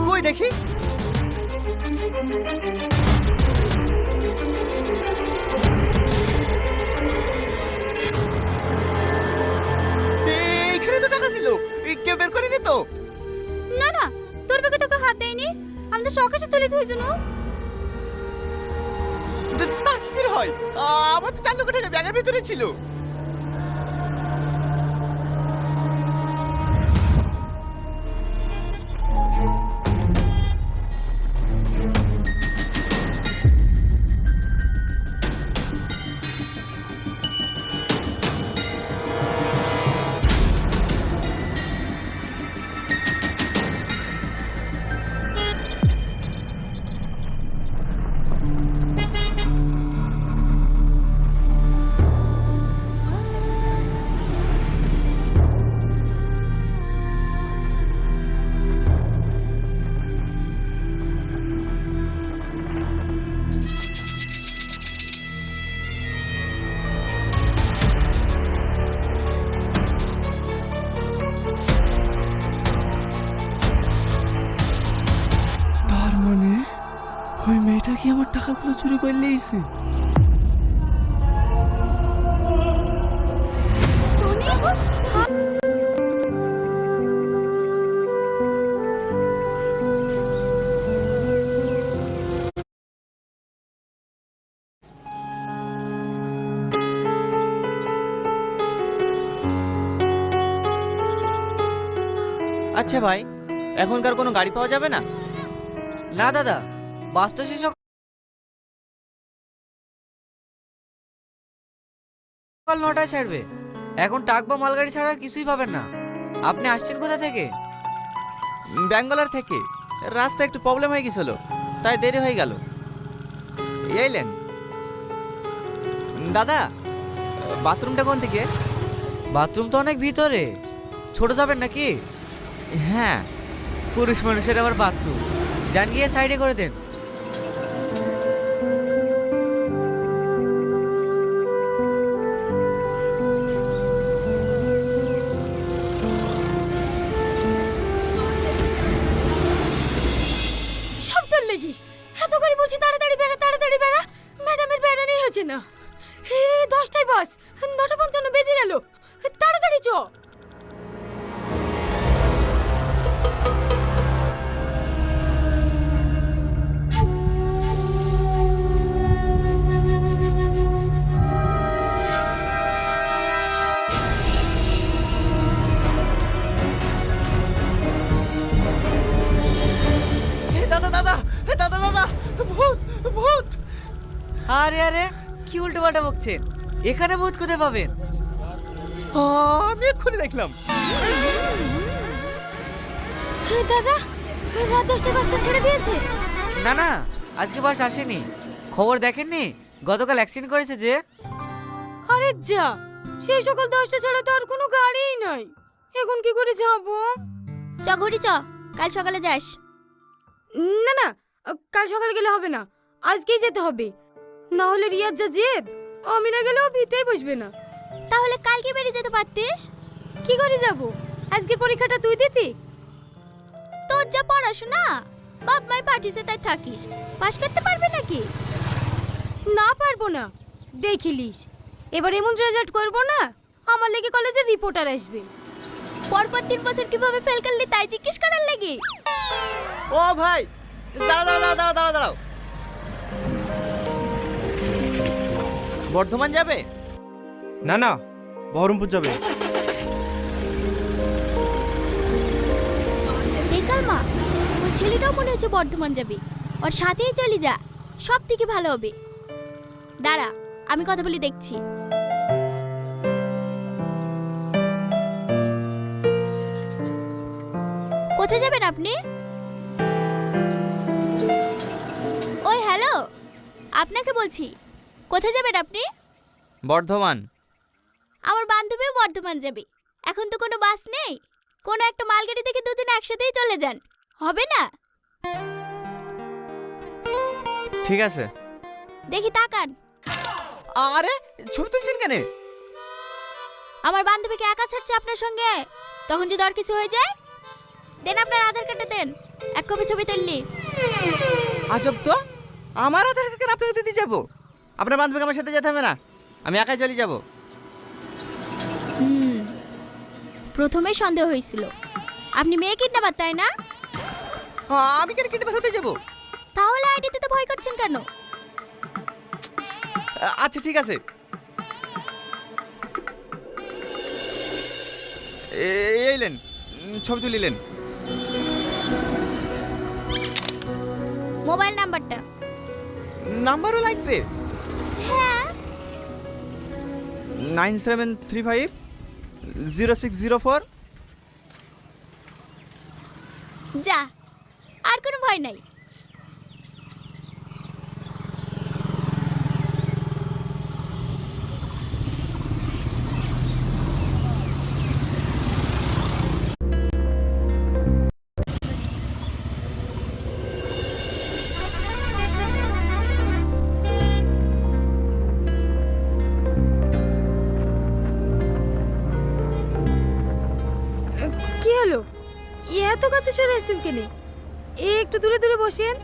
কই দেখি। এইখানে তো টাকা ছিল, কেউ বের করেনি তো? না না, তোর ব্যাগে তোকে হাত দেয়নি, আমি তো সকাশে তুলে ধুইছি না। কি হয়, আমার তো 4 লক্ষ টাকা ব্যাগের ভিতরে ছিল। তার মানে ওই মেয়েটা কি আমার টাকাগুলো চুরি করে নিয়েছে? আচ্ছা ভাই, এখনকার কোনো গাড়ি পাওয়া যাবে না? না দাদা, বাস তো সে সকাল 9টায় ছাড়বে। এখন ট্রাক বা মালগাড়ি ছাড়া আর কিছুই পাবেন না। আপনি আসছেন কোথা থেকে? ব্যাঙ্গালোর থেকে। রাস্তা একটু প্রবলেম হয়ে গেছিল, তাই দেরি হয়ে গেল। এইলেন দাদা, বাথরুমটা কোন দিকে? বাথরুম তো অনেক ভিতরে, ছোট যাবেন নাকি? হ্যাঁ। পুরুষ মানুষের আবার বাথরুম, যান গিয়ে সাইডে করে দেন। সব তোর লেগে, এত করে বলছি তাড়াতাড়ি বেড়া তাড়াতাড়ি বেড়া, ম্যাডামের বেড়ানোই হচ্ছে না। 10টায় বাস, 9:55 বেজে গেল, তাড়াতাড়ি চ। দাদা দাদা দাদা দাদা, ভূত ভূত! আরে আরে, কি উল্টো পাল্টা বকছেন? এখানে ভূত কোথায় পাবেন? আমি এক্ষুনি দেখলাম। দাদা, রাত 10টায় বাসটা ছেড়ে দিয়েছে। না না, আজকে বাস আসেনি। খবর দেখেননি? গতকাল অ্যাক্সিডেন্ট করেছে যে। আরে যা, সেই সকাল 10টা ছাড়া তো আর কোনো গাড়িই নাই। এখন কি করে যাব? চ ঘড়ি চ, কাল সকালে যাস। না না, কাল সকালে গেলে হবে না, আজকেই যেতে হবে। না হলে রিয়াজ যা জেদ, আমি না গেলেও ভিতেই বসবে না। তাহলে কালকে বেরিয়ে যেতে পারতিস। কি করে যাব? আজকে পরীক্ষাটা তুই দিতি। তোর যা পড়াশোনা, বাপ মাই পাঠিয়েছে তাই থাকিস, পাস করতে পারবে নাকি? না পারবো না, দেখিলিস এবার এমন রেজাল্ট করবো না, আমার লেগে কলেজে রিপোর্টার আসবে। পরপর 3 বছর কিভাবে ফেল করলি তাই জিজ্ঞেস করার লাগি। ও ভাই, দাঁড়াও দাঁড়াও দাঁড়াও দাঁড়াও দাঁড়াও। বর্ধমান যাবে? না না, বহরমপুর যাবে। এই সালমা, ওই ছেলেটাও মনে হচ্ছে বর্ধমান যাবে, ওর সাথেই চলে যা, সব থেকে ভালো হবে। দাঁড়া, আমি কথা বলি দেখছি। কোথায় যাবেন আপনি? ওই হ্যালো, আপনাকে বলছি, কোথায় যাবেন আপনি? বর্ধমান। আমার বান্ধবীও বর্ধমান যাবে, এখন তো কোনো বাস নেই, কোনো একটা মালগাড়ি থেকে দুজনে একসাথেই চলে যান, হবে না? ঠিক আছে। দেখি তাকান। আরে ছবি তুলছেন কেন? আমার বান্ধবীকে একা ছাড়ছে আপনার সঙ্গে, তখন যদি আর কিছু হয়ে যায়, দেন আপনার আধার কার্ডটা দেন, এক কপি ছবি তুললি। আজব তো, আমার আধার কার্ড আপনাকে দিতে যাবো? আপনার বান্ধবীকে আমার সাথে যেতে হবে না, আমি একাই চলে যাব। প্রথমেই সন্দেহ হয়েছিল আপনি মেয়ে কিডন্যাপার, তাই না? হ্যাঁ, আমি কেন কিডন্যাপার হতে যাব? তাহলে আইডিতে তো ভয় করছেন কেন? আচ্ছা ঠিক আছে, এইলেন ছবি তুলিলেন। মোবাইল নাম্বারটা। নাম্বারও লাগবে? হ্যাঁ। 97350604। যা, আর কোনো ভয় নাই। কি হলো, এত কাছে সরে আসছেন কেন? একটু দূরে দূরে বসেন।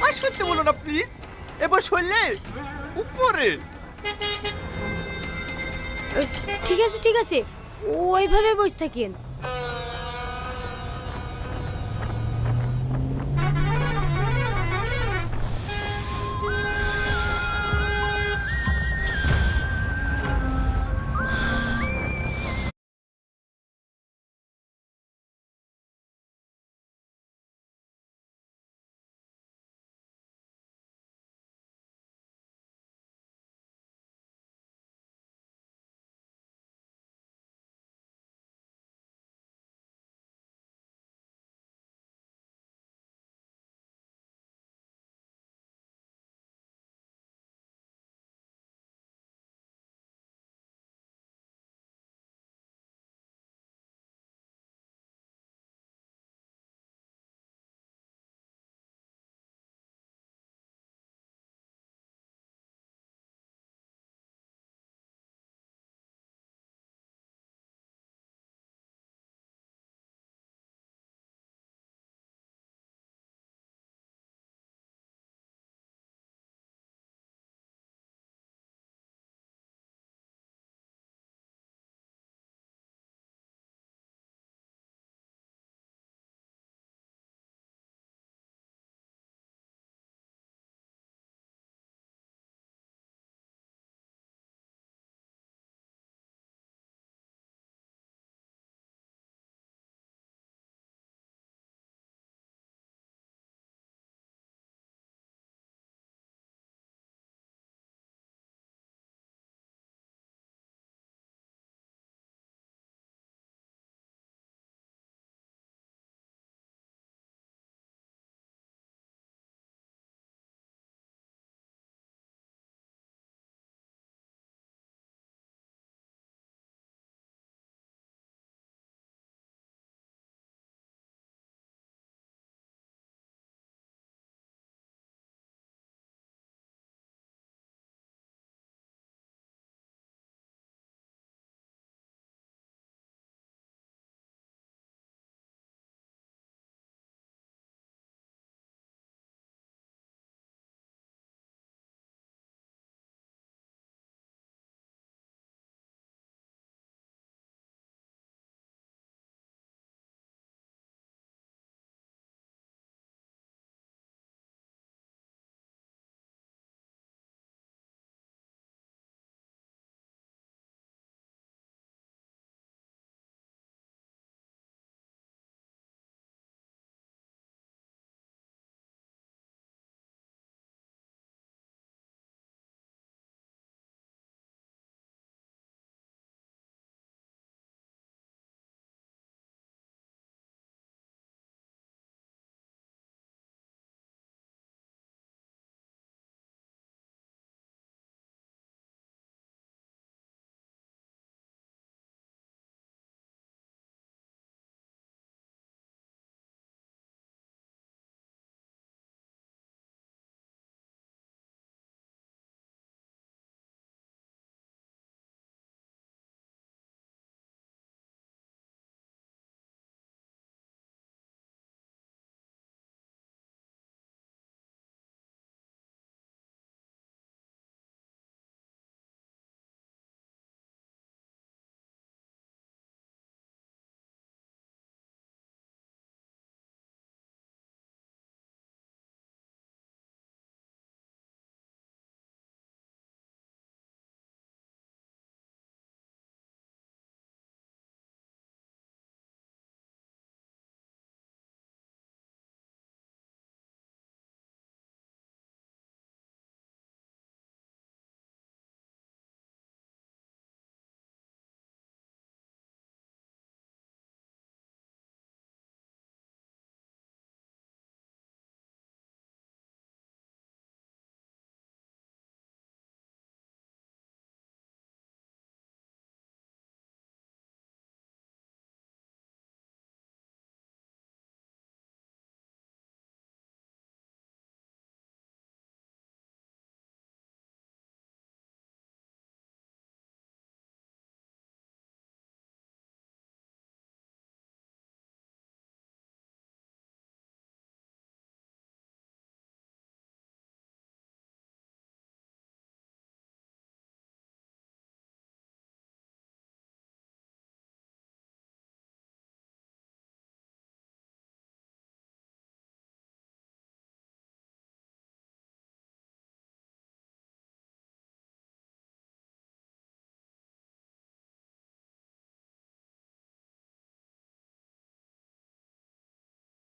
আর সত্যি বলো না প্লিজ, এবার শুনলে উপরে। ঠিক আছে ঠিক আছে, ওইভাবে বসে থাকেন।